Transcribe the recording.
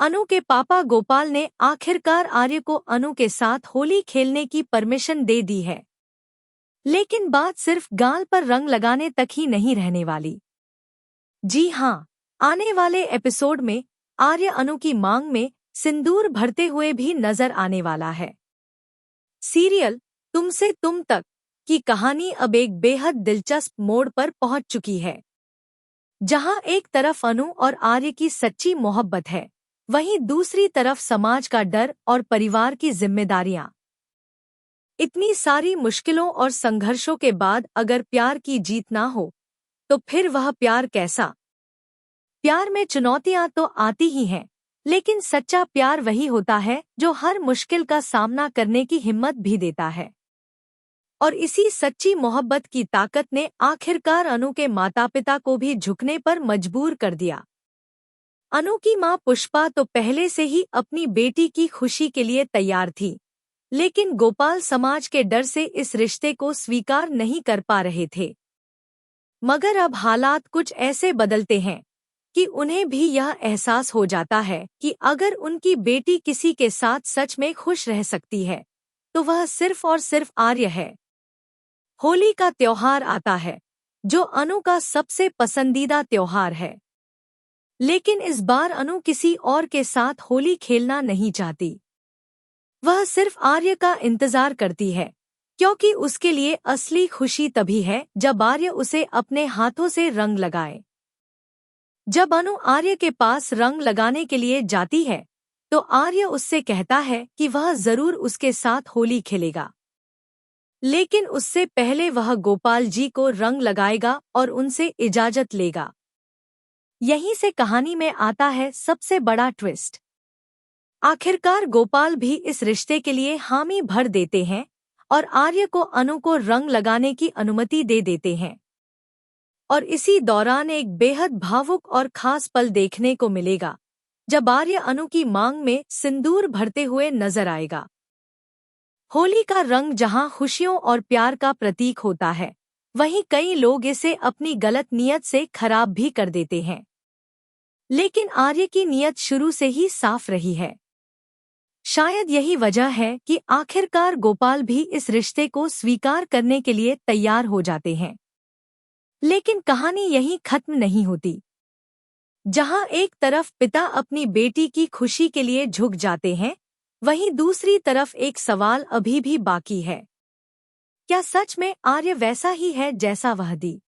अनु के पापा गोपाल ने आखिरकार आर्य को अनु के साथ होली खेलने की परमिशन दे दी है। लेकिन बात सिर्फ गाल पर रंग लगाने तक ही नहीं रहने वाली। जी हाँ, आने वाले एपिसोड में आर्य अनु की मांग में सिंदूर भरते हुए भी नजर आने वाला है। सीरियल तुमसे तुम तक की कहानी अब एक बेहद दिलचस्प मोड़ पर पहुंच चुकी है। जहां एक तरफ अनु और आर्य की सच्ची मोहब्बत है, वहीं दूसरी तरफ समाज का डर और परिवार की जिम्मेदारियां। इतनी सारी मुश्किलों और संघर्षों के बाद अगर प्यार की जीत ना हो तो फिर वह प्यार कैसा? प्यार में चुनौतियां तो आती ही हैं, लेकिन सच्चा प्यार वही होता है जो हर मुश्किल का सामना करने की हिम्मत भी देता है। और इसी सच्ची मोहब्बत की ताकत ने आखिरकार अनु के माता-पिता को भी झुकने पर मजबूर कर दिया। अनु की मां पुष्पा तो पहले से ही अपनी बेटी की खुशी के लिए तैयार थी, लेकिन गोपाल समाज के डर से इस रिश्ते को स्वीकार नहीं कर पा रहे थे। मगर अब हालात कुछ ऐसे बदलते हैं कि उन्हें भी यह एहसास हो जाता है कि अगर उनकी बेटी किसी के साथ सच में खुश रह सकती है तो वह सिर्फ और सिर्फ आर्य है। होली का त्योहार आता है, जो अनु का सबसे पसंदीदा त्योहार है। लेकिन इस बार अनु किसी और के साथ होली खेलना नहीं चाहती। वह सिर्फ आर्य का इंतजार करती है, क्योंकि उसके लिए असली खुशी तभी है जब आर्य उसे अपने हाथों से रंग लगाए। जब अनु आर्य के पास रंग लगाने के लिए जाती है तो आर्य उससे कहता है कि वह जरूर उसके साथ होली खेलेगा, लेकिन उससे पहले वह गोपाल जी को रंग लगाएगा और उनसे इजाजत लेगा। यहीं से कहानी में आता है सबसे बड़ा ट्विस्ट। आखिरकार गोपाल भी इस रिश्ते के लिए हामी भर देते हैं और आर्य को अनु को रंग लगाने की अनुमति दे देते हैं। और इसी दौरान एक बेहद भावुक और खास पल देखने को मिलेगा, जब आर्य अनु की मांग में सिंदूर भरते हुए नजर आएगा। होली का रंग जहां खुशियों और प्यार का प्रतीक होता है, वहीं कई लोग इसे अपनी गलत नीयत से खराब भी कर देते हैं। लेकिन आर्य की नीयत शुरू से ही साफ रही है। शायद यही वजह है कि आखिरकार गोपाल भी इस रिश्ते को स्वीकार करने के लिए तैयार हो जाते हैं। लेकिन कहानी यहीं खत्म नहीं होती। जहां एक तरफ पिता अपनी बेटी की खुशी के लिए झुक जाते हैं, वहीं दूसरी तरफ एक सवाल अभी भी बाकी है। क्या सच में आर्य वैसा ही है जैसा वह दी